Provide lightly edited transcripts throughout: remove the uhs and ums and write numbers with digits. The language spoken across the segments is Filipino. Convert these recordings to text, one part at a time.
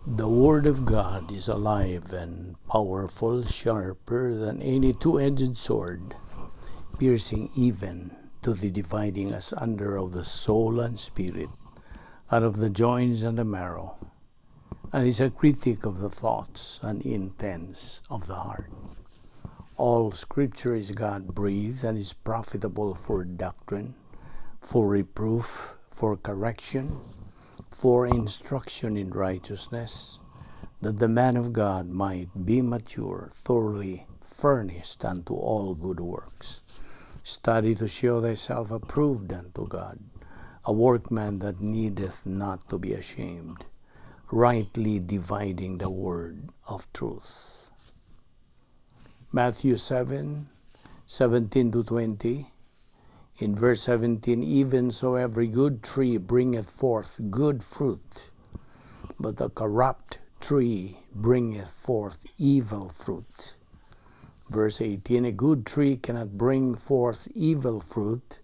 The Word of God is alive and powerful, sharper than any two-edged sword, piercing even to the dividing asunder of the soul and spirit, out of the joints and the marrow, and is a critic of the thoughts and intents of the heart. All Scripture is God-breathed and is profitable for doctrine, for reproof, for correction, for instruction in righteousness, that the man of God might be mature, thoroughly furnished unto all good works. Study to show thyself approved unto God, a workman that needeth not to be ashamed, rightly dividing the word of truth. Matthew 7:17-20. In verse 17, even so every good tree bringeth forth good fruit, but the corrupt tree bringeth forth evil fruit. Verse 18, a good tree cannot bring forth evil fruit,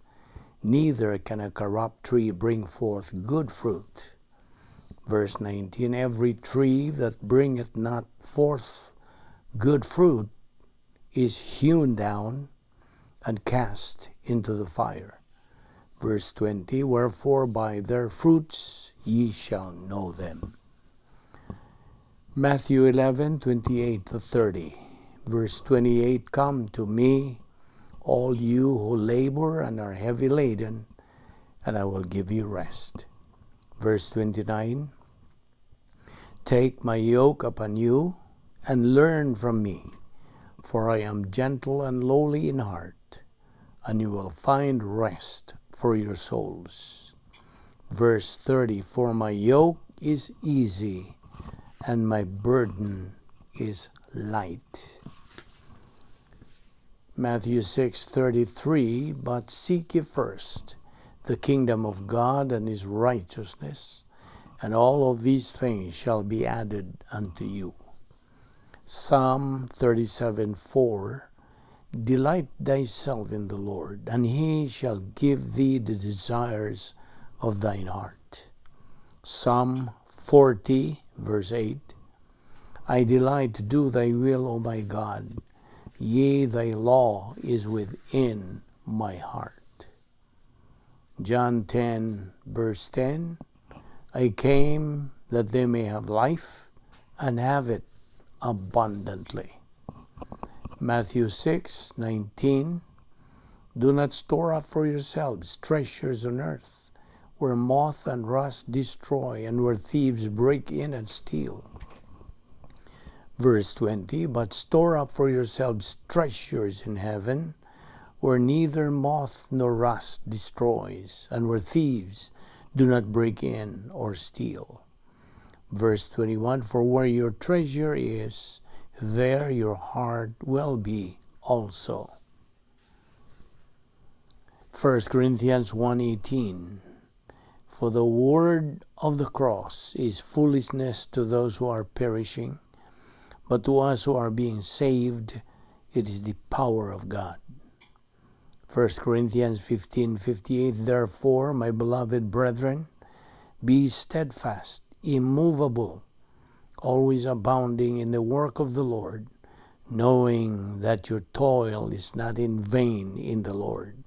neither can a corrupt tree bring forth good fruit. Verse 19, every tree that bringeth not forth good fruit is hewn down and cast into the fire. Verse 20, wherefore by their fruits ye shall know them. Matthew 11:28-30. Verse 28, come to me, all you who labor and are heavy laden, and I will give you rest. Verse 29, take my yoke upon you, and learn from me, for I am gentle and lowly in heart, and you will find rest for your souls. Verse 30, for my yoke is easy, and my burden is light. Matthew 6:33, but seek ye first the kingdom of God and his righteousness, and all of these things shall be added unto you. Psalm 37:4, delight thyself in the Lord, and he shall give thee the desires of thine heart. Psalm 40, verse 8, I delight to do thy will, O my God, yea, thy law is within my heart. John 10, verse 10, I came that they may have life and have it abundantly. Matthew 6:19, do not store up for yourselves treasures on earth, where moth and rust destroy, and where thieves break in and steal. Verse 20, but store up for yourselves treasures in heaven, where neither moth nor rust destroys, and where thieves do not break in or steal. Verse 21, for where your treasure is, there your heart will be also. 1 Corinthians 1:18, for the word of the cross is foolishness to those who are perishing, but to us who are being saved, it is the power of God. 1 Corinthians 15:58, therefore, my beloved brethren, be steadfast, immovable, always abounding in the work of the Lord, knowing that your toil is not in vain in the Lord.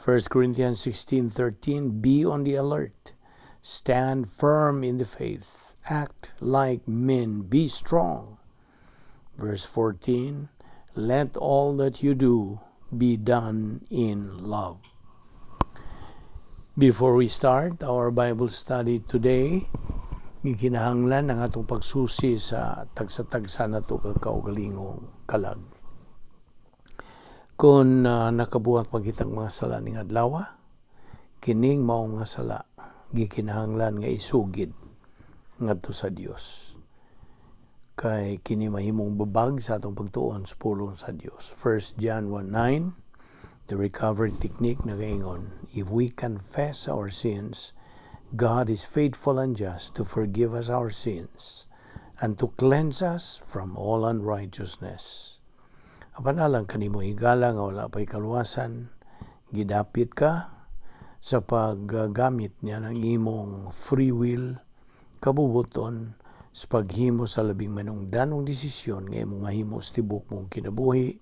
1 Corinthians 16:13, be on the alert, stand firm in the faith, act like men, be strong. Verse 14, let all that you do be done in love. Before we start our Bible study today, gikinahanglan ang atong pagsusi sa tagsa-tagsa na ito kaugalingong kalag. Kung nakabuhat pagkitang mga sala ning adlaw, kining maong nga sala, gikinahanglan nga isugid ngadto sa Dios. Kay kini mahimong babag sa atong pagtuon sa pulong sa Dios. 1 John 1:9, the recovery technique nagaingon, if we confess our sins, God is faithful and just to forgive us our sins and to cleanse us from all unrighteousness. Apanalang kanimo higala nga wala pa'y kaluwasan, gidapit ka sa paggamit niya ng imong free will, kabubuton, sa paghimo sa labing manungdanong desisyon nga imong mahimo sa tibok mong kinabuhi,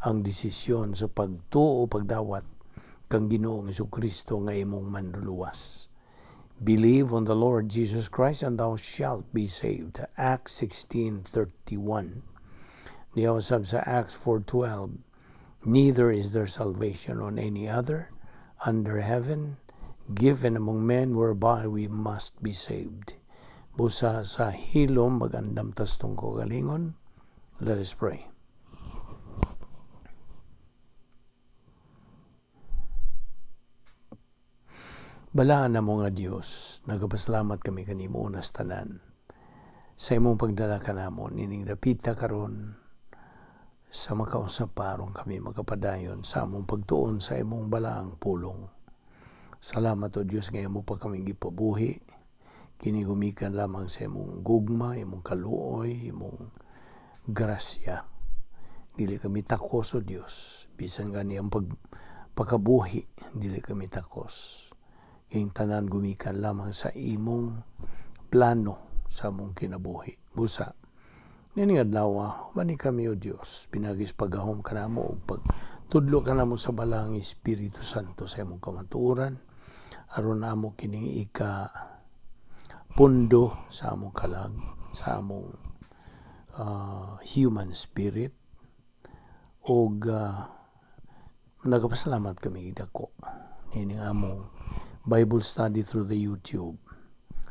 ang desisyon sa pagtuo pagdawat kang Ginoong Jesucristo nga imong manluluwas. Believe on the Lord Jesus Christ and thou shalt be saved. Acts 16:31. Diyaw sab sa Acts 4:12, neither is there salvation on any other under heaven given among men whereby we must be saved. Busa sa hilom magandam tas tong kagalingon. Let us pray. Balaan na mo nga Diyos, nagapasalamat kami kanimo unas tanan. Sa imong pagdala ka namon, ining dapita karon sa makausap parong kami makapadayon sa among pagtuon sa imong balaang pulong. Salamat o Diyos nga imo pa kami gipabuhi, kini gumikan lamang sa imong gugma, imong kaluoy, imong grasya. Dili kami takos o Diyos, bisan gani ang pagkabuhi, dili kami takos. King tanan gumikan lamang sa imong plano sa among kinabuhi. Busa, nining adlaw, bani kami o Dios, pinagis pagahom kanamo ug pagtudlo kanamo sa balang Espiritu Santo sa imong kamatuoran aron namo kining pundo sa among kalag, sa among human spirit ug nagapasalamat kami dako nining among Bible study through the YouTube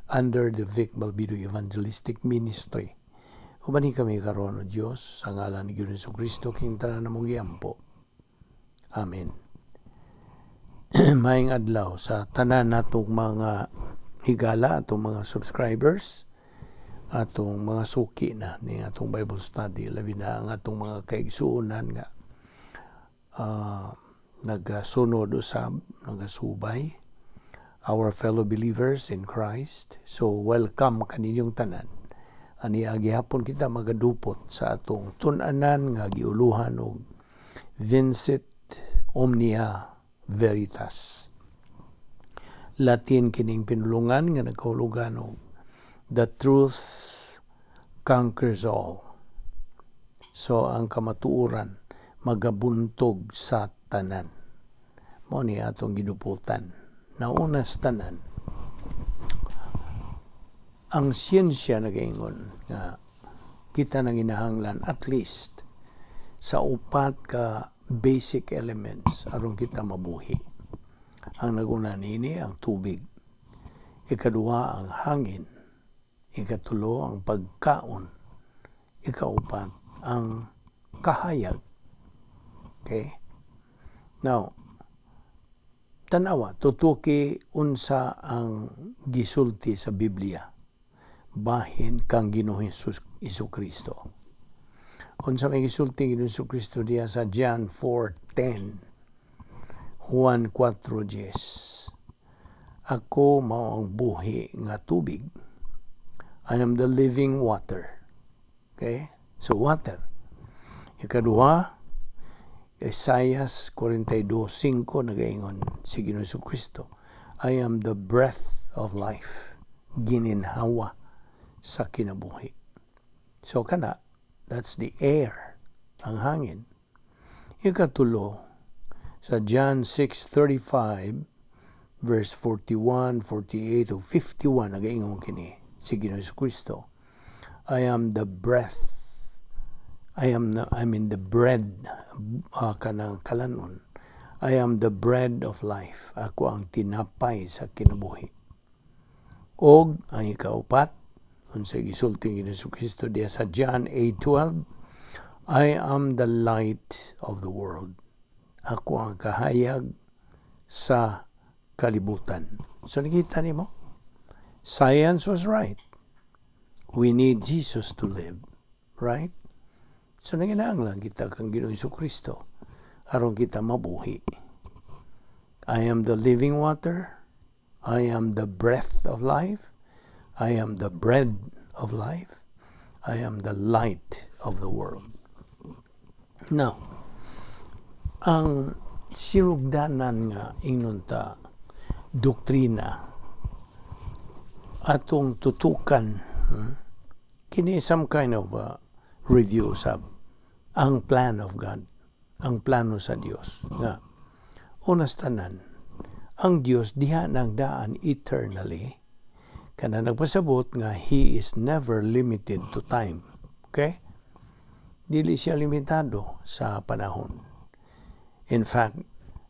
under the Balbido Evangelistic Ministry. Ubani kami karon o Dios sa ngalan ni Ginoong Jesucristo king tanan namong giampo. Amen. Maayong adlaw sa tanan natong mga higala, atong mga subscribers, atong mga suki na ni atong Bible study, labi na ang atong mga kaigsuonan nga nagasunod usab, nagasubay, our fellow believers in Christ. So welcome kaninyong tanan. Ani agihapon kita magadupot sa atong tun-anan nga giuluhan og Vincit Omnia Veritas. Latin kining pinulungan nga nagkahulugan og the truth conquers all. So ang kamatuoran magabuntog sa tanan. Mao ni atong giduputan. Nauna sa tanan, ang siyensya nagaingon nga kita nang inahanglan at least sa upat ka basic elements aron kita mabuhi. Ang naguna nini ang tubig, ikaduha ang hangin, ikatulo ang pagkaon, ikaupat ang kahayag. Okay? Now, tanawa, tutuki unsa ang gisulti sa Biblia bahin kang Ginoong Jesucristo. Unsa may gisulti Ginoong Jesucristo diya sa John 4:10, Juan 4:10. Ako mao ang buhi nga tubig. I am the living water. Okay? So water. Ikaduha, Isaias 42:5 nagaingon si Ginoong Jesucristo, I am the breath of life, gininhawa sa kinabuhi. So kana, that's the air, ang hangin. Ikatulo, sa John 6:35 verse 41, 48 o 51 nagaingon kini si Ginoong Jesucristo, I am the breath, I mean the bread kanang kalanon. I am the bread of life. Ako ang tinapay sa kinabuhi. Og ang ikaupat, unsa gisulti ni Jesucristo diya sa John 8:12, I am the light of the world. Ako ang kahayag sa kalibutan. So nakita nimo? Science was right. We need Jesus to live, right? So nanginahanglan kita kang Ginoong Jesucristo aron kita mabuhi. I am the living water. I am the breath of life. I am the bread of life. I am the light of the world. Now, ang sinugdanan nga ingnon ta doktrina atong tutukan kini some kind of review sa ang plan of God, ang plano sa Dios nga unas tanan ang Dios diha nagdaan eternally kana nagpasabot nga He is never limited to time. Okay? Dili siya limitado sa panahon. In fact,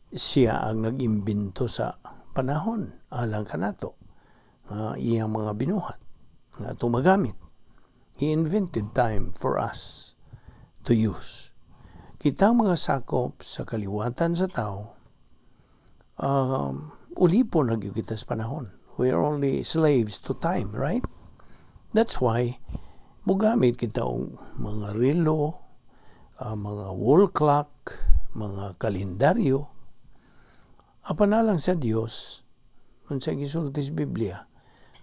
siya ang nag-imbento sa panahon alang kanato. Iyang mga binuhat nga itong magamit. He invented time for us to use. Kita mga sakop sa kaliwatan sa tao, ulipon nagyo kita sa panahon. We are only slaves to time, right? That's why mugamit kita og mga relo, mga wall clock, mga kalendaryo. Apan na lang sa Dios, unsa gisulti sa Biblia,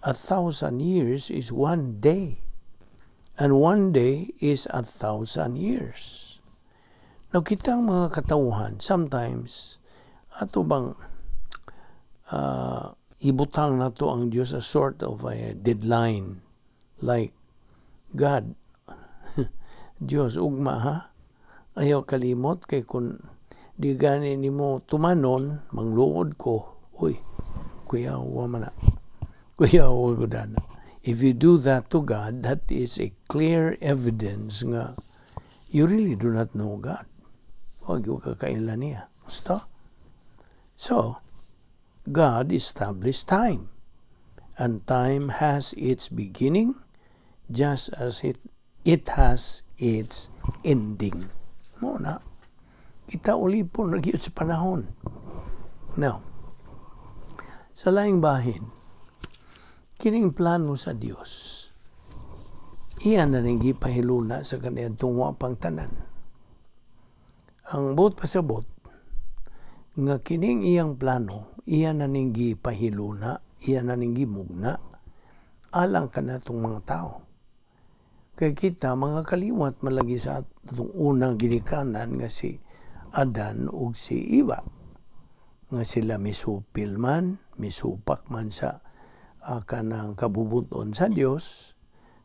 1,000 years is one day. And one day is 1,000 years. Now, kitang mga katauhan, sometimes, ato bang ibutang na to ang Diyos a sort of a deadline. Like, God, Diyos, ugma ha? Ayaw kalimot kay kung di gani ni mo tumanon, mangluod ko. Uy, kuya, wama na. Kuya, wala. If you do that to God, that is a clear evidence nga you really do not know God. Huwag yung kakailan niya. Basta? So, God established time. And time has its beginning just as it has its ending. Muna, kita ulipon nagyot sa panahon. Now, sa laing bahin, kining plano sa Dios, iyan na ning gipahiluna sa kaniyang tungwa pang tanan. Ang buot pasabot, nga kining iyang plano, iyan na ning gipahiluna, iyan na ning gimugna, alang ka na itong mga tao. Kaya kita, mga kaliwat malagi sa itong unang ginikanan nga si Adan ug si Eva. Nga sila misupil man, misupak man sa kanang kabubuton sa Dios,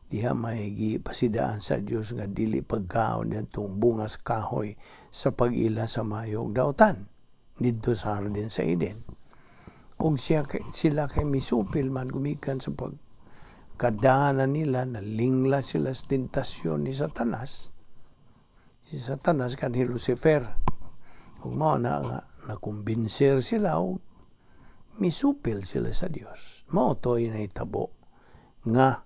diha may gipasidaan sa Dios nga dili pagkaon nitong bungas kahoy sa pag-ila sa mayog dautan didto sa Hardin sa Eden. Ug sila kay misupil man gumikan sa pagkadahanan nila, nalingla sila sa tentasyon ni Satanas. Si Satanas kan ni Lucifer. Ug mao na nga nakumbinser sila og misupil sila sa Dios. Mao to'y nahitabo nga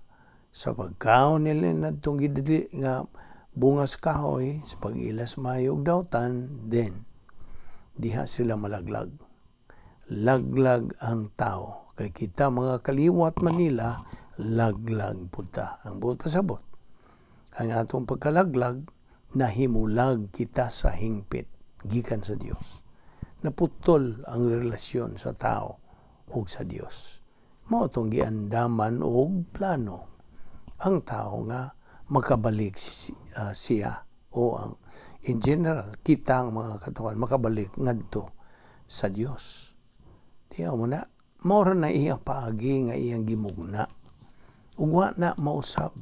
sa pagkaon nila nadtong gidili nga bungas kahoy sa pag-ilas mayog dautan, then diha sila malaglag. Laglag ang tao. Kay kita mga kaliwat Manila, laglag puta. Ang buot pasabot. Ang atong pagkalaglag, nahimulag kita sa hingpit gikan sa Dios. Naputol ang relasyon sa tao ug sa Dios. Mao tong giandaman og plano ang tao nga makabalik siya o ang in general kita ang mga katawan makabalik ngadto sa Dios. Diya mo na mao na iyang paagi nga iyang gimugna. Ug wa na mausab.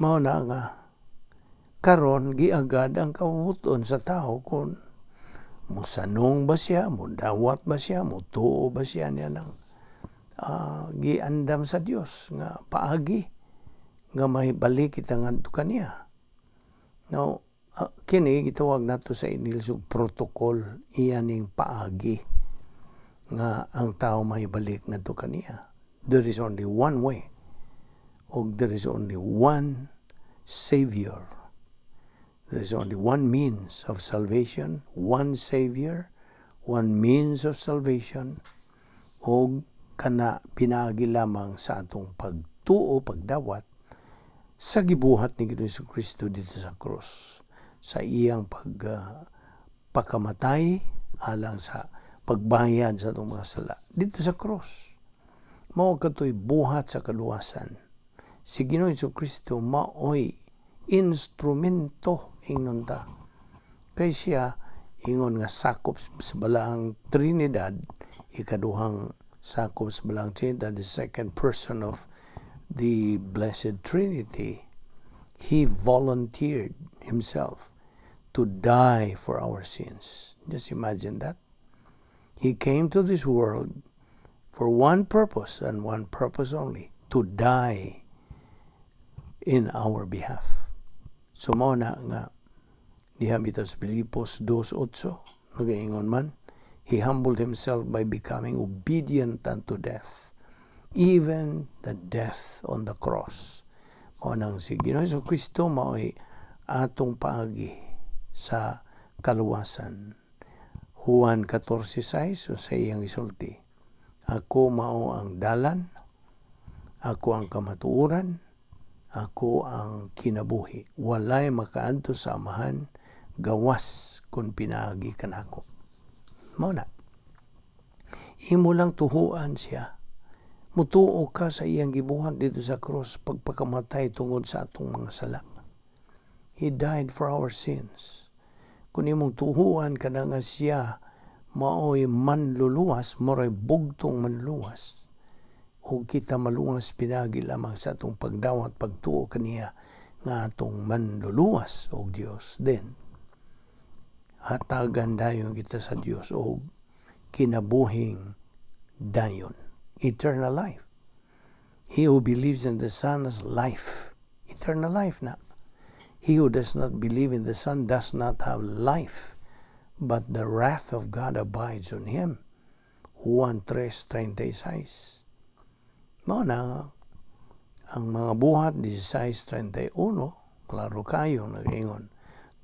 Mao na nga karon giagad ang kabubuton sa tao kung musanong ba siya, mudawat ba siya, mutuo ba siya niya ng giandam sa Dios nga paagi nga mahibalik kita ngadto kaniya. Now, kini gitawag nato sa English og protocol, iyaning paagi nga ang tao mahibalik ngadto kaniya. There is only one way, og there is only one Savior. There is only one means of salvation, one Savior, one means of salvation, o kana pinaagi lamang sa atong pagtuo, pagdawat, sa gibuhat ni Kristo dito sa krus. Sa iyang pagpakamatay, alang sa pagbayad sa atong mga sala. Dito sa krus. Mao katoy buhat sa kaluwasan. Si Ginoong Kristo maoy instrumento ingnon ta. Kay siya ingon nga sakop sa balaang Trinidad, ikaduhang sakop sa balaang Trinidad, the second person of the Blessed Trinity, He volunteered Himself to die for our sins. Just imagine that. He came to this world for one purpose and one purpose only, to die in our behalf. So mao na nga diha bitaw sa Filipos 2:8 nagaingon man, He humbled Himself by becoming obedient unto death, even the death on the cross. Mao nang si Ginoong Jesucristo mao'y atong paagi sa kaluwasan. Juan 14:6 sa iyang isulti, ako mao ang dalan, ako ang kamatuoran, ako ang kinabuhi. Walay makaadto sa amahan gawas kung pinaagi kanako. Mao na. Imo lang tuhuan siya. Mutuo ka sa iyang gibuhat dito sa cross pagpakamatay tungod sa atong mga sala. He died for our sins. Kung imong tuhuan ka na nga siya mao'y manluluwas, mo'y bugtong manluluwas, o kita maluwas pinagi lamang sa atong pagdawat, pagtuo kaniya nga atong manluluwas o Dios, then hatagan dayon kita sa Dios o kinabuhing dayon, eternal life. He who believes in the Son has life, eternal life na. He who does not believe in the Son does not have life, but the wrath of God abides on him. Juan 3:36. Mao na ang mga buhat 16:31, klaro kayo nagaingon,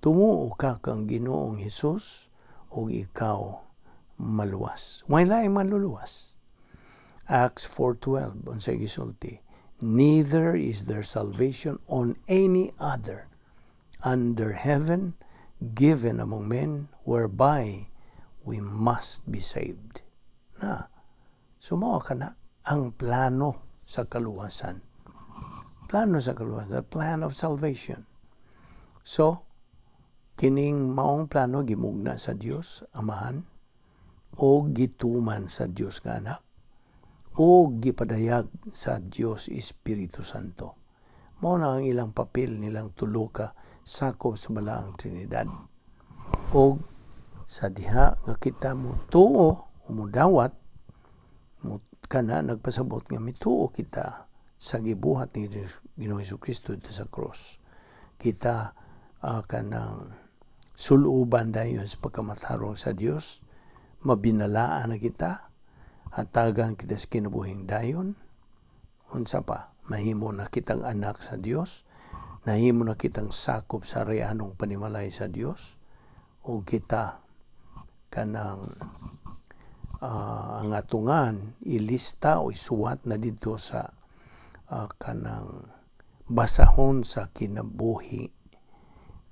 tumuo ka kang Ginoong Hesus ug ikaw maluwas. Walay manluluwas. Acts 4:12 unsay gisulti, neither is there salvation on any other under heaven given among men whereby we must be saved. Na, sumawa ka na ang plano sa kaluwasan. Plano sa kaluwasan, the plan of salvation. So, kining maong plano gimugna sa Dios Amahan o gituman sa Dios nga Anak o gipadayag sa Dios Espiritu Santo. Mao na ang ilang papel nilang tulo ka sakop sa balaang Trinidad. O sa diha nga kita mo tuo, umudawat, kana nagpasabot nga mituo kita sa gibuhat ni Ginoong Jesucristo ito sa cross. Kita kanang suluban dayon sa pagkamatarong sa Dios, mabinalaan na kita, hatagan kita sa kinabuhing dayon, unsa pa, mahimo na kitang anak sa Dios, nahimo na kitang sakop sa reanong panimalay sa Dios, o kita kanang ang atungan ilista o isuwat na dito sa kanang basahon sa kinabuhi,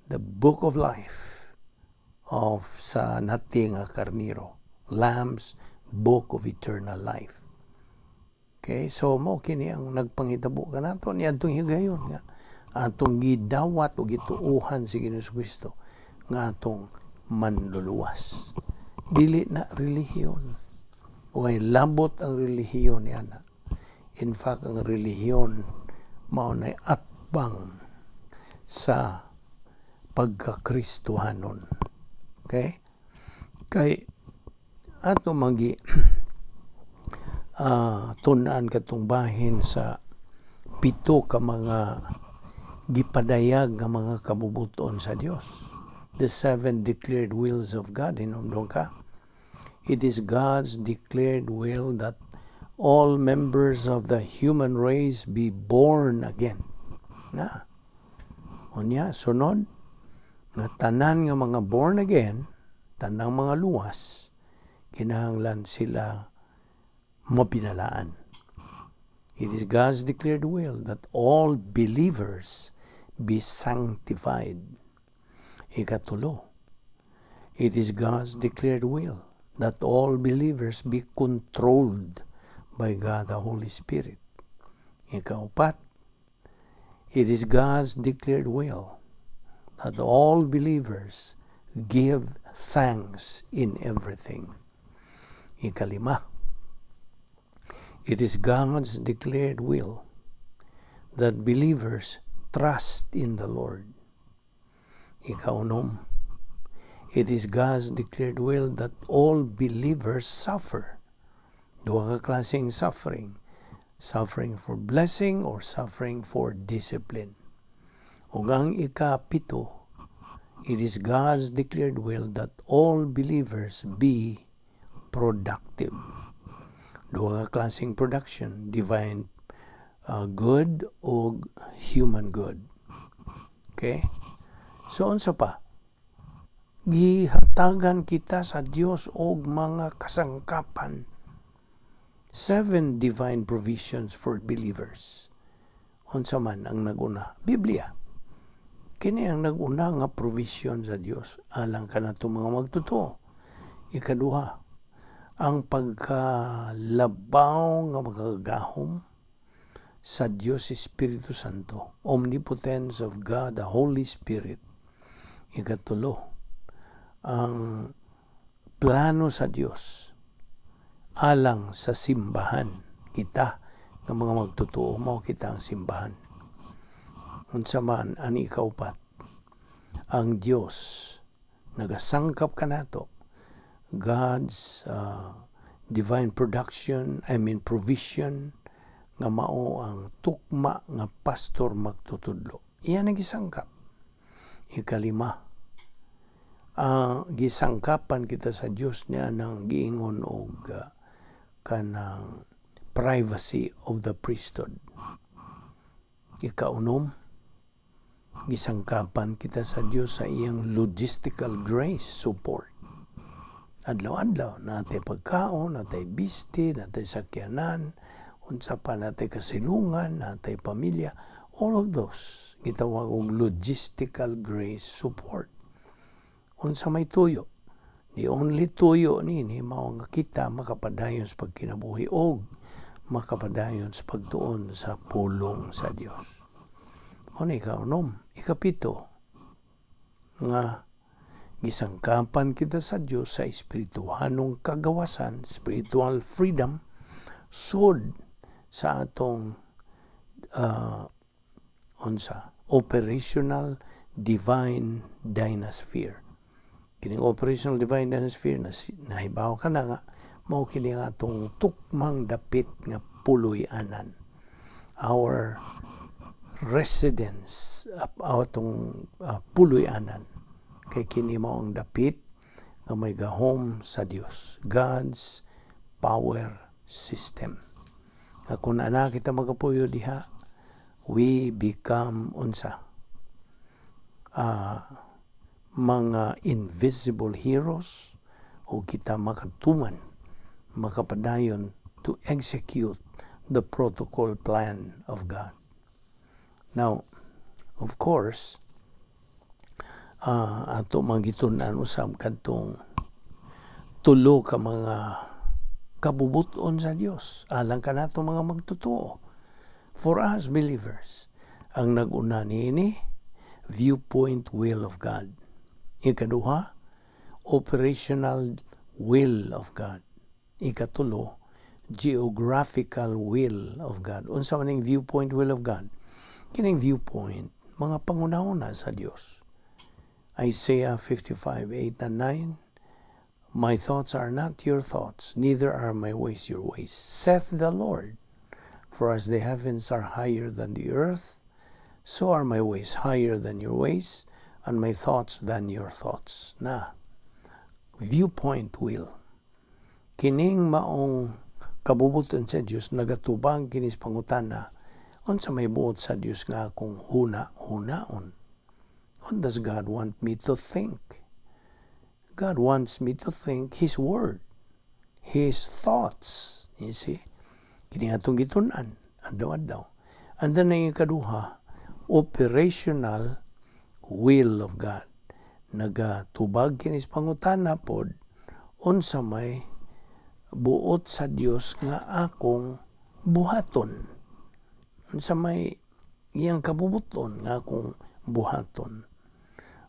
the book of life of sa nating karniro, Lamb's book of eternal life. Okay, so mo kini ang nagpangitabo kanaton ni adtong higayon nga atong gidawat o gituuhan si Ginoong Jesucristo nga atong manluluwas. Dili na relihiyon. Way labot ang relihiyon ni ana. In fact, ang relihiyon mao nay atbang sa pagkakristohanon. Okay? Kay ato magi tunan katong bahin sa 7 ka mga gipadayag nga mga kabubuton sa Dios. The 7 declared wills of God, hinumdong ka. It is God's declared will that all members of the human race be born again. Na. Unya, sunod, na tanan nga mga born again, tanang mga luwas, kinahanglan sila mapinalaan. It is God's declared will that all believers be sanctified. Ikatulo, it is God's declared will that all believers be controlled by God the Holy Spirit. Ikaupat, it is God's declared will that all believers give thanks in everything. Ikalima, it is God's declared will that believers trust in the Lord. Ikaunom, it is God's declared will that all believers suffer. Dua ka klaseng suffering. Suffering for blessing or suffering for discipline. Ug ang ikapito, it is God's declared will that all believers be productive. Dua ka klaseng production, divine good o human good. Okay? So, unsa pa? Gihatagan kita sa Dios og mga kasangkapan. 7 divine provisions for believers. Unsa man ang naguna? Biblia. Kini ang naguna nga provision sa Dios alang kanato mga magtotoo. Ikaduha, ang pagkalabaw nga magagahom sa Dios Espiritu Santo, omnipotence of God, the Holy Spirit. Ikatulo, ang plano sa Dios alang sa simbahan. Kita ng mga magtotoo, mao kita ang simbahan. Unsa man ani ikaupat, ang Dios nagasangkap kanato, God's divine provision nga mao ang tukma nga pastor magtutudlo. Iyan ang gisangkap. Ikalima, gisangkapan kita sa Dios niya nang giingon og kanang privacy of the priesthood. Ikaunom, gisangkapan kita sa Dios sa iyang logistical grace support. Adlaw-adlaw natay pagkaon, natay bisti, natay sakyanan, unsa pa natay kasilungan, natay pamilya, all of those gitawag og logistical grace support. Unsa may tuyo, the only tuyo nini mao nga kita makapadayon sa pagkinabuhi og makapadayon sa pagtuon sa pulong sa Dios. Mao ni kaunom, ikapito nga gisangkapan kita sa Dios sa espirituhanong kagawasan, spiritual freedom, sud sa atong operational divine dynasphere. Kining operational divine dynasphere nahibaw ka na nga, mao kini nga atong tukmang dapit nga puloy-anan. Our residence, atong puloy-anan. Kay kini mao ang dapit nga may gahom sa Dios. God's power system. Kung ana kita magapuyo diha, we become mga invisible heroes o kita makatuman, makapadayon to execute the protocol plan of God. Now, of course, ato magitunan usab kadtong tulo ka mga kabubuton sa Dios alang kanato mga magtotoo. For us believers, ang nag-una niini viewpoint will of God. Ikaduha, operational will of God. Ikatulo, geographical will of God. Unsa man ang viewpoint will of God? Kining viewpoint, mga pangunahuna sa Dios. Isaiah 55:8 and 9, my thoughts are not your thoughts, neither are my ways your ways, saith the Lord. For as the heavens are higher than the earth, so are my ways higher than your ways, and my thoughts than your thoughts. Na, viewpoint will. Kining maong kabubuton sa Dios nagatubang kinis pangutana, unsa may buot sa Dios nga akong hunaon. What does God want me to think? God wants me to think His Word, His thoughts. You see? Kini atong gitunan, adlaw-adlaw. And then ang ikaduha, operational will of God. Nagatubag kinis pangutana pod, unsa may buot sa Dios nga akong buhaton. Unsa may iyang kabubuton nga akong buhaton.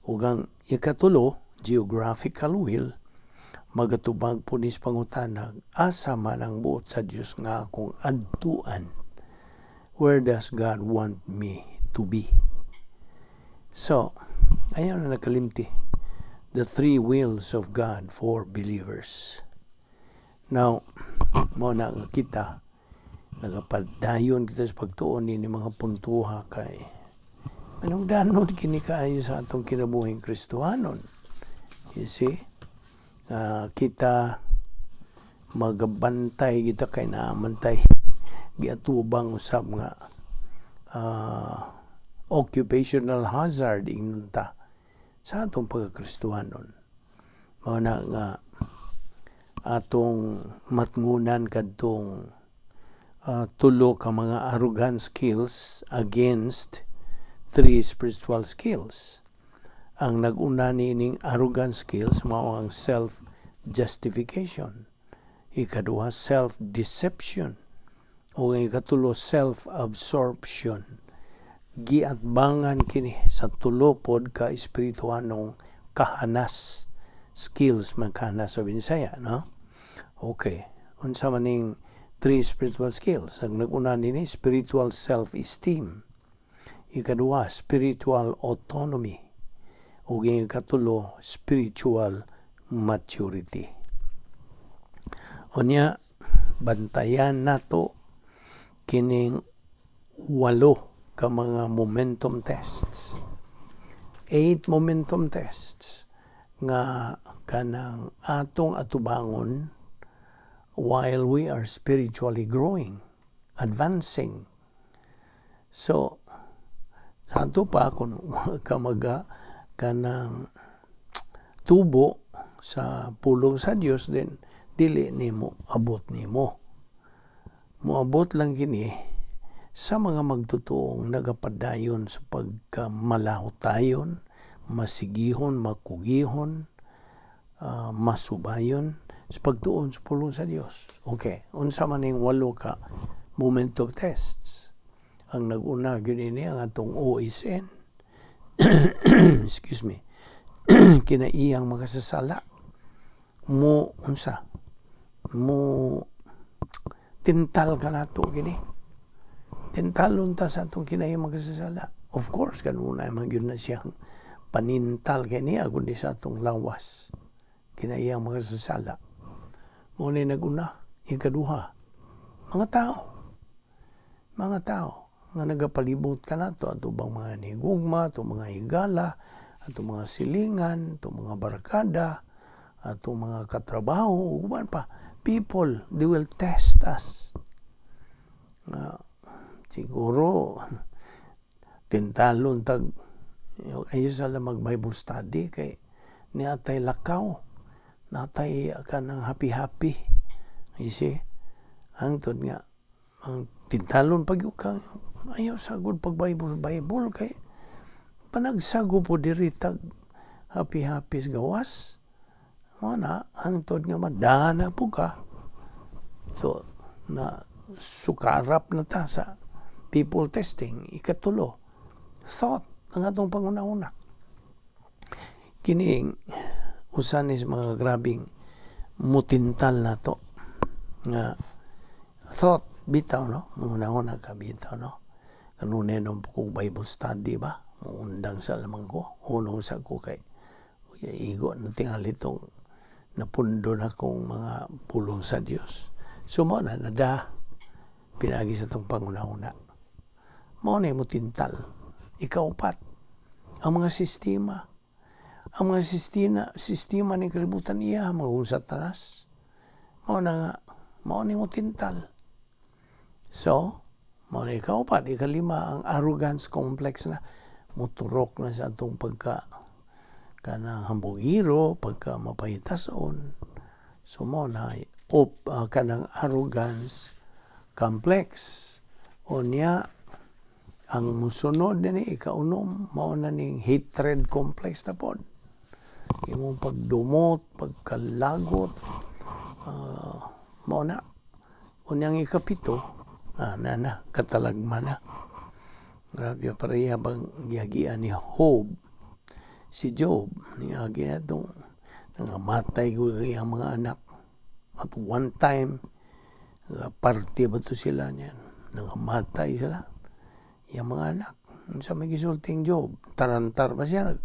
Ug ang ikatulo, geographical will, magatubag po nis pangutana, asa man ang buot sa Dios nga akong adtuan. where does God want me to be? So, ayaw na nakalimti. The three wills of God for believers. Now, mo na kita, nagapadayon kita sa pagtuon ni mga puntuha kay anong danon kini kaayo sa atong kinabuhing Kristohanon. You see? Kita magabantay kita kay naamantay giatubang usab nga occupational hazard inunta sa atong pagkakristohanon. Mao na nga atong matngunan kadtong tulo ka mga arrogant skills against three spiritual skills. Ang nag-una nining arrogant skills mao ang self-justification. Ikaduha, self-deception. O ikatulo, self-absorption. Giatbangan kini sa tulo pod ka espirituhanong kahanas. Skills man kahanas sa Visayan, no? Okay. Unsa maning three spiritual skills? Ang nag-una nini, spiritual self-esteem. Ikaduha, spiritual autonomy. O ikatulo, spiritual maturity. Unya, bantayan nato kining 8 ka mga momentum tests. 8 momentum tests nga kanang atong atubangon while we are spiritually growing, advancing. So, sa ato pa kung kamaga kanang tubo sa pulong sa Dios, then dili nimo abot nimo. Moabot lang kini sa mga magtutuong nagapadayon sa pagkamalahotayon, masigihon, makugihon, masubayon sa pagtuon sa pulong sa Dios. Okay, unsa man ning 8 ka moment of tests. Ang nag-una gyud ini ang atong OSN. Excuse me. Kinaiyang makasasala. Mo unsa? Mo tintal ka nato gini. Tintalon ta sa atong kinaiyang makasasala. Of course, kanuna man gyud na siyang panintal kini kundi sa atong lawas. Kinaiyang makasasala. Mo ni nag-una, ikaduha. Mga tao nga nagapalibot ka nato ato bang mga nigugma, ato mga higala, ato mga silingan, ato mga barkada, ato mga katrabaho, uban pa. People, they will test us. Siguro, tintalon tag, ayos sala mag-Bible study kay niatay lakaw, natay ka ng happy-happy. You see? Hangtod nga, ang tintalon pag yung kang, ayaw sagod pag Bible kay panagsago po diri tag happy-happy gawas. Mana, hangtod nga madana po ka. So, na sukarap na ta sa people testing. Ikatulo, thought ang atong panguna-una. Kining usan is mga grabing mutintal na to. Nga thought, bitaw, no? Una-una ka bitaw, no? Kanunay nung kong Bible study ba? Undang sa lamang ko. Unong sa ko kay igo na tingali itong napundo na kong mga pulong sa Diyos. So, mo na pinagi sa itong panguna-una. Mo na mo tintal. Ikaupat, ang mga sistema. Ang mga sistema ni kalibutan iya, mga Satanas. Mo na mo tintal. So, mo na ikaupat, ikalima, ang arrogance complex na muturok na sa itong kanang hambugiro, pagka mapahitason. So mo na kanang arrogance complex. O niya, ang musunod din ikaunom, mao na ning hatred complex na pod. Imong pagdumot, pagkalagot, mao na. O niyang ikapito, katalagma na. Grabe, pareha bang giyagian ni Job. Si Job, niyagi na itong nangamatay ko ang mga anak. At one time, party ba ito sila niyan? nangamatay sila. Yung mga anak, sa may gisulting Job, tarantar ba siya,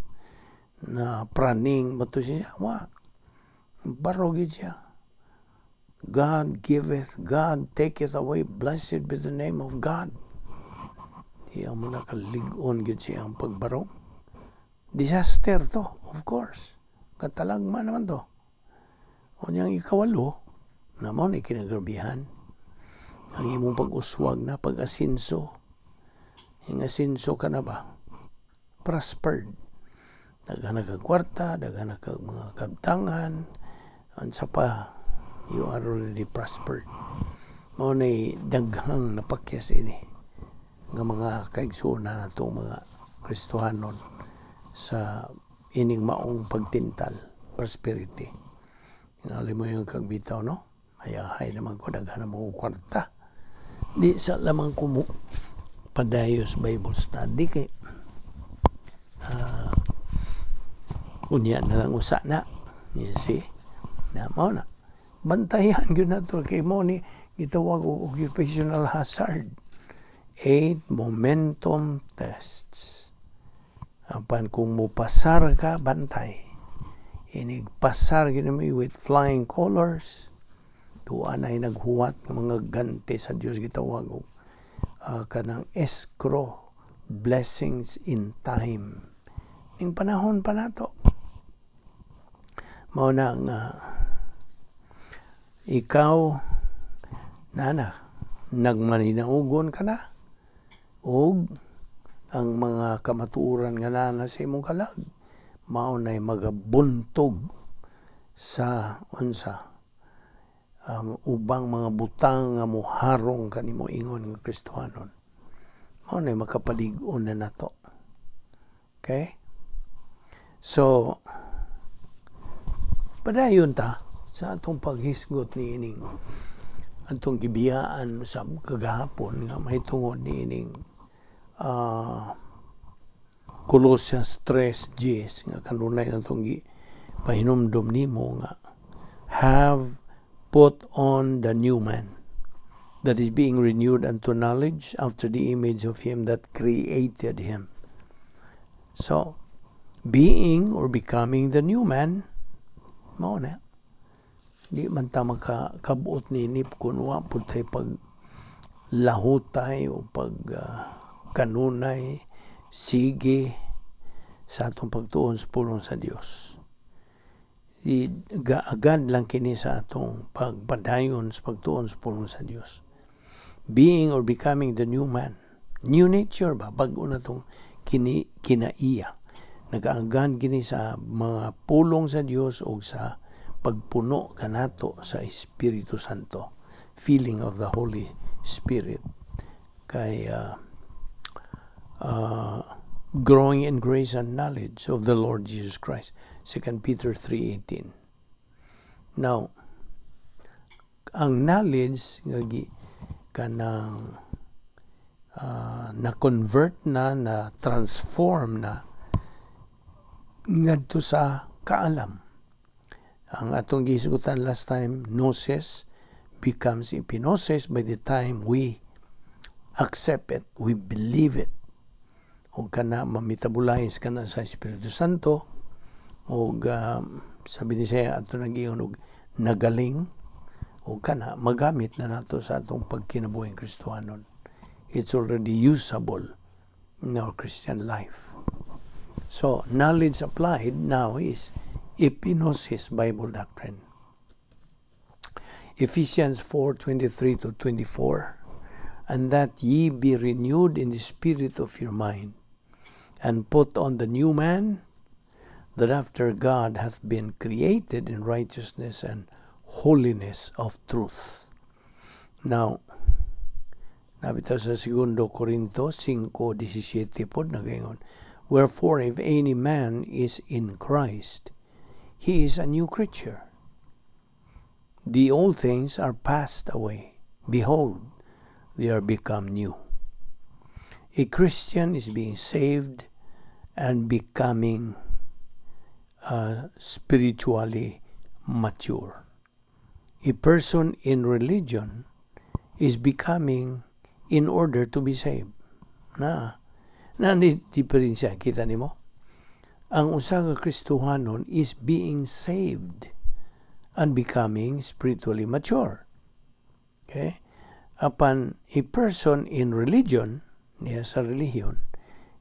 na praning ba to siya? Barogid siya. God giveth, God taketh away, blessed be the name of God. Di mo nakaligon gid siya ang pagbarog. Disaster to, of course. Katalagma naman to. O niyang ikawalo, naman ay kinagrabihan. Ang imong pag-uswag na, pag-asinso. Yung asinso ka na ba? Prospered. Daghan na kag kwarta, daghan na kag mga kabtangan, ansa pa, you are already prospered. Mao nay daghang napakyas ini nga mga kaigsoon atong mga Kristohanon sa ining maong pagtintal, prosperity. Alam mo yung kagbitaw, no? Ayahay naman ko, daghan na mga kwarta. Di sa lamang ko mo padayos Bible study kay unya na lang usa na. You see? Na mao na. Bantayan gyud nato kay mo ni gitawag og occupational hazard. 8 momentum tests. Apan kung mo pasar ka, bantay. Inig pasar gyud mo with flying colors. Tuwa na naghuwat ng mga gante sa Dios gitawag og kanang escrow blessings in time. Ning panahon pa nato. Mao na nga ikaw nagmaninaugon ka na og ang mga kamatuoran nga na sa imong kalag mao nay magabuntog sa unsa ubang mga butang nga moharong kanimo ingon nga Kristohanon. Mao nay makapalig-on na nato. Okay? So padayon ta sa atong paghisgot ni ining atong gibiyaan sa kagahapon nga mahitungod ni ining Colossians 3:10 nga kanunay natong pahinumdom nimo nga have put on the new man that is being renewed unto knowledge after the image of him that created him. So being or becoming the new man mao na. Di man ta makakabuot ninip kung wa po tayo pag lahutay o pag kanunay, sige sa atong pagtuon sa pulong sa Dios. Agad lang kini sa atong pagpadayon sa pagtuon sa pulong sa Dios. Being or becoming the new man. New nature ba? Bago na itong kinaiya. Nag-aagad kini sa mga pulong sa Dios o sa pagpuno kanato sa Espiritu Santo, feeling of the Holy Spirit, kay growing in grace and knowledge of the Lord Jesus Christ, 2 Peter 3:18. Now, ang knowledge kanang na-convert na transform na ngadto sa kaalam. Ang atong gisigutan last time, gnosis becomes epinosis by the time we accept it, we believe it. O kana mamitabulais kana sa Espiritu Santo, o sabi ni siya ato nag-iyon og nagaling, o kana magamit na nato sa atong pagkinabuhing Kristohanon. It's already usable in our Christian life. So, knowledge applied now is epinosis Bible doctrine. Ephesians 4:23-24, and that ye be renewed in the spirit of your mind, and put on the new man, that after God hath been created in righteousness and holiness of truth. Now, nabitaw sa 2 Corinto 5:17 pod nagaingon, wherefore if any man is in Christ, he is a new creature. The old things are passed away. Behold, they are become new. A Christian is being saved and becoming spiritually mature. A person in religion is becoming in order to be saved. Na diferensya, kita nimo? Ang usa ka Kristohanon is being saved and becoming spiritually mature. Okay? Upon a person in religion, niya sa religion,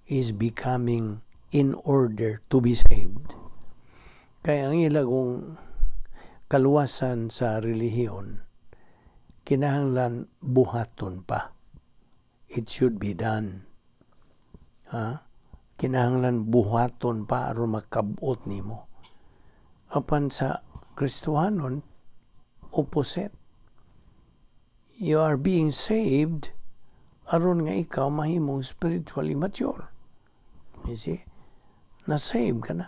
is becoming in order to be saved. Kaya ang ilagong kaluwasan sa relihiyon, kinahanglan buhaton pa. It should be done. Kinahanglan buhaton pa aron makabot nimo. Apan sa Kristohanon, opposite. You are being saved aron nga ikaw mahimong spiritually mature. You see? Na-save ka na.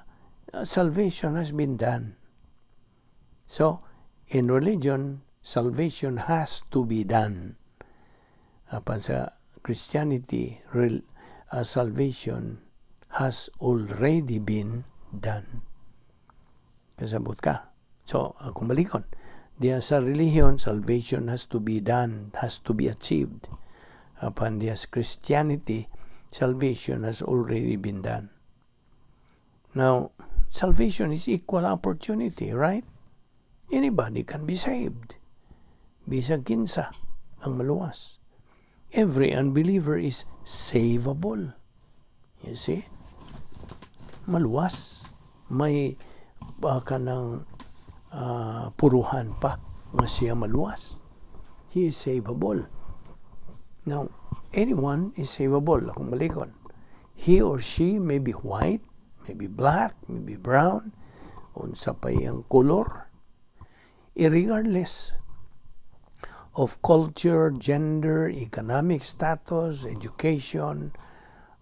Salvation has been done. So, in religion, salvation has to be done. Apan sa Christianity, salvation has already been done. Kasabot ka. So, kung balikon, diya sa religion, salvation has to be done, has to be achieved. Upon diya sa Christianity, salvation has already been done. Now, salvation is equal opportunity, right? Anybody can be saved. Bisag kinsa ang maluwas. Every unbeliever is savable. You see? Maluwas. May baka ng puruhan pa nga siya maluwas. He is savable. Now, anyone is savable. Kung malikon, he or she may be white, may be black, may be brown, unsa pa yung color. Irregardless of culture, gender, economic status, education,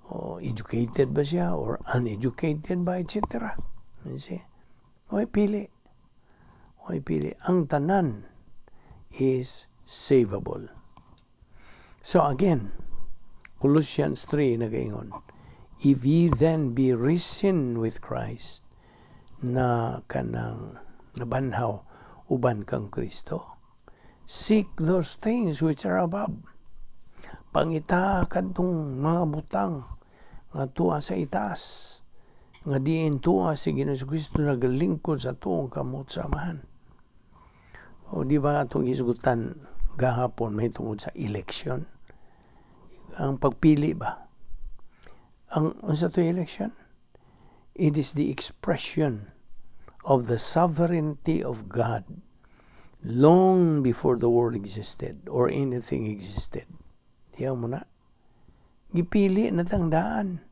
o educated ba siya or uneducated ba, etc. You see? Huwag pili. Ang tanan is savable. So again, Colossians 3 nagaingon, if ye then be risen with Christ, na kanang nabanhaw uban kang Kristo, seek those things which are above. Pangita kadtong mga butang nga tuwa sa itaas, nga diin tuwa si Ginoong Kristo nagalingkod sa tuong kamot samahan. O di ba atong isgutan gahapon may tungod sa election? Ang pagpili ba? Ang unsa to election? It is the expression of the sovereignty of God long before the world existed or anything existed. Diyaw mo na. Gipili na tangdaan.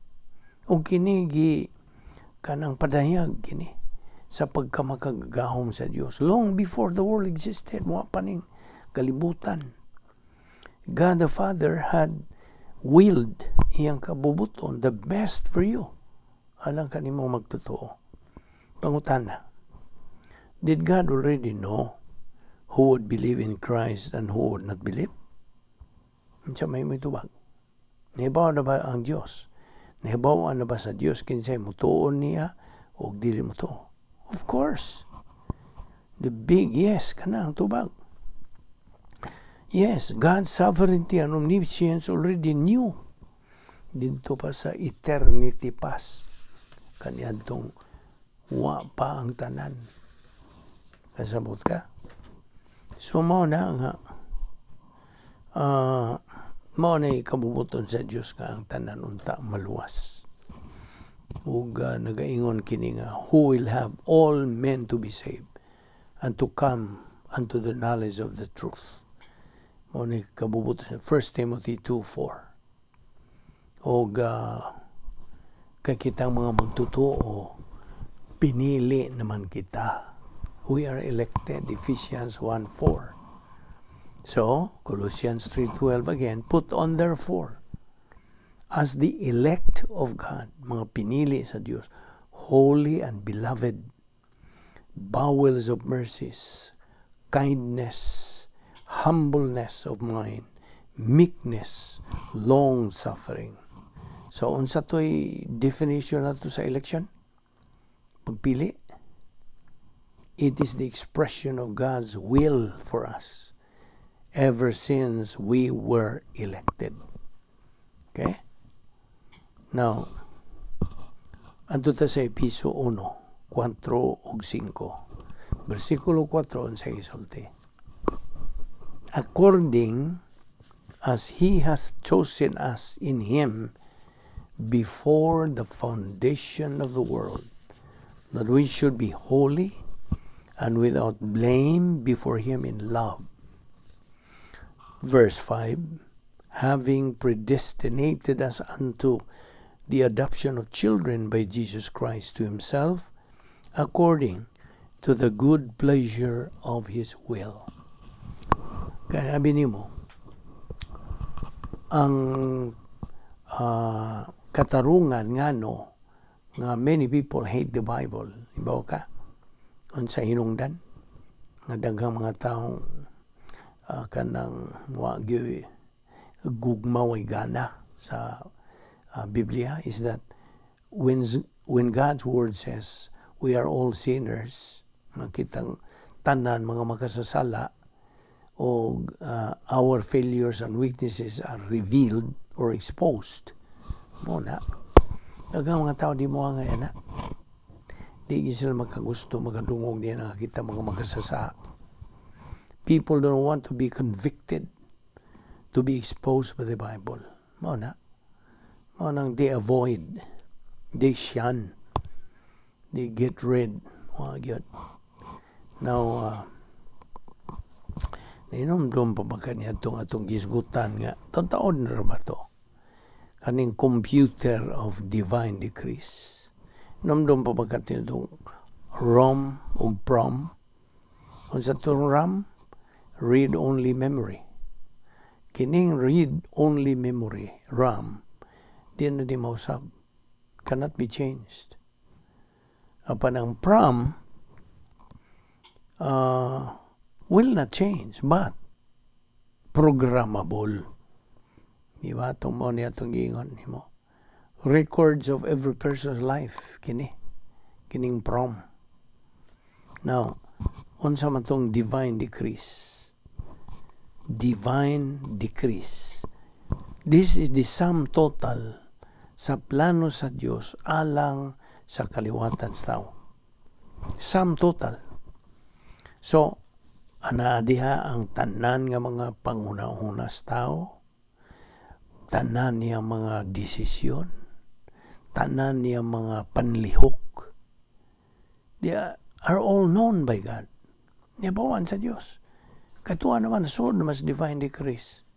O kini kanang padayag kini sa pagkamakagahom sa Dios long before the world existed, wa paning kalibutan. God the Father had willed iyang kabubuton the best for you. Alang kanimo magtotoo. Pangutana, did God already know who would believe in Christ and who would not believe? Unsa may tubag? Nahibaw na ba ang Dios? Nahibaw na ba sa Dios kinsay mutuon niya o dili mo to? Of course. The big yes kana ang tubag. Yes, God's sovereignty and omniscience already knew dito pa sa eternity past. Kaniadtong wa pa ang tanan. Kasabot ka? So, mao na nga mao na ikabubuton sa Dios nga ang tanan unta maluwas. Ug nagaingon kini nga, who will have all men to be saved and to come unto the knowledge of the truth. Mao na ikabubuton sa 1 Timothy 2:4. Og kay kitang mga magtotoo, pinili naman kita. We are elected, Ephesians 1:4. So, Colossians 3:12 again, put on therefore, as the elect of God, mga pinili sa Diyos, holy and beloved, bowels of mercies, kindness, humbleness of mind, meekness, long-suffering. So, unsa to'y definition nato sa election? Pagpili. It is the expression of God's will for us. ever since we were elected. Okay? Now, adto ta sa Episo 1, 4 ug 5. Versikulo 4 unsay gisulti. According as He hath chosen us in Him before the foundation of the world, that we should be holy and without blame before Him in love. Verse 5, having predestinated us unto the adoption of children by Jesus Christ to Himself, according to the good pleasure of His will. Kaya sabi nimo, ang katarungan ngano nga many people hate the Bible. Ibaw ka? Unsa hinungdan? Nga daghang mga taong kanang wagyo gugmaw ay gana sa Biblia is that when God's word says we are all sinners, makitang tanan mga makasasala, o our failures and weaknesses are revealed or exposed. Muna, daghang mga tao di mo nga yan. Di sila makagusto, makadungog diyan nakakita mga makasasa. People don't want to be convicted, to be exposed by the Bible. Muna, nang they avoid, they shun, they get rid. Now, inom-dom pa ba kaniya atong gisgutan nga, taon na ba to? Kaning computer of divine decrees. Inom-dom pa ba kaniya itong ROM o PROM? Kung sa itong RAM, read-only memory. Kining read-only memory, RAM, di na di mausap. Cannot be changed. Apan ang PROM, will not change, but programmable. Di ba? Itong mo niya itong giingon mo. Records of every person's life. Kining PROM. Now, unsa man itong divine decrees. Divine decrees. This is the sum total sa plano sa Diyos alang sa kaliwatan sa tao. Sum total. So, ana diha ang tanan nga mga panguna-una sa tao, tanan niya mga desisyon, tanan niya mga panlihok. They are all known by God. Niyabawan sa Diyos. Katuwa naman, sword naman sa divine decrees.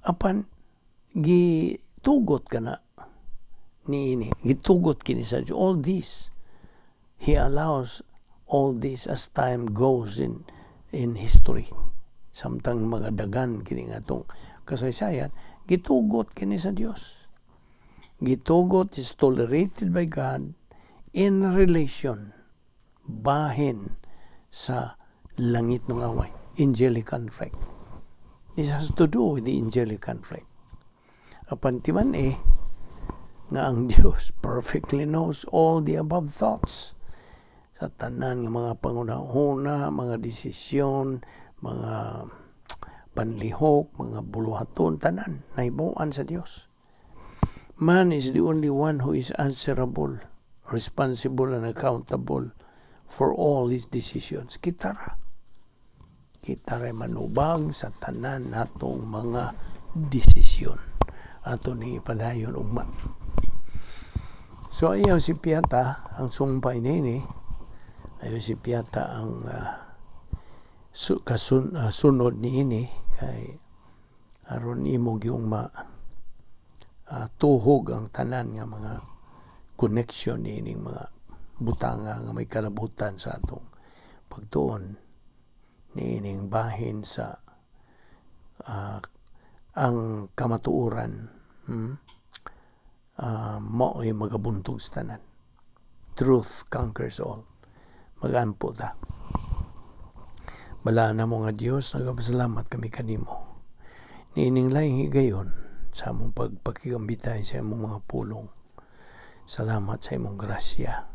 Apan, gitugot ka na niini. Gitugot kini sa Diyos. All this, He allows all this as time goes in history. Samtang mga dagan kini nga itong kasaysayan, gitugot kini sa Diyos. Gitugot is tolerated by God in relation, bahin sa langit ng away. Angelic conflict. This has to do with the angelic conflict. Apan timan nga ang Diyos perfectly knows all the above thoughts. Sa tanan ng mga panguna-una, mga desisyon, mga panlihok, mga buluhaton, tanan, naibuan sa Diyos. Man is the only one who is answerable, responsible, and accountable for all his decisions. Kita manubag sa tanan natong mga desisyon. Ato ni padayon ugma. So ayaw si Piata, ang sumpay nini, ayaw si Piata ang sunod ni ini kay aron imog yung tuhog ang tanan nga mga connection ni ining mga butanga nga may kalabutan sa atong pagtuon ni ining bahin sa ang kamatuoran mao'y magabuntog sa tanan. Truth conquers all. Magampo ta. Bala na mo nga Diyos, nagpasalamat kami kanimo. Niining laing higayon sa among pagpakigambitay sa among mga pulong. Salamat sa imong grasya.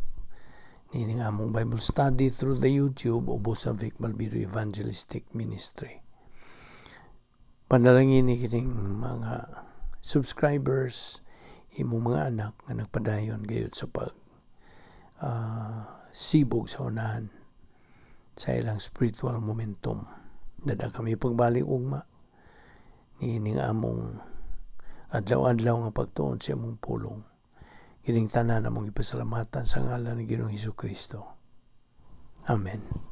Niining among Bible study through the YouTube o Balbido Evangelistic Ministry. Panalangin ni kining mga subscribers, imong mga anak nga nagpadayon gayud sa pag sibog sa unahan sa ilang spiritual momentum. Dada kami pagbalik ugma ni among adlaw-adlaw nga pagtuon sa among pulong. Kining tanan among ipasalamatan sa ngalan ni Ginoong Hesukristo. Amen.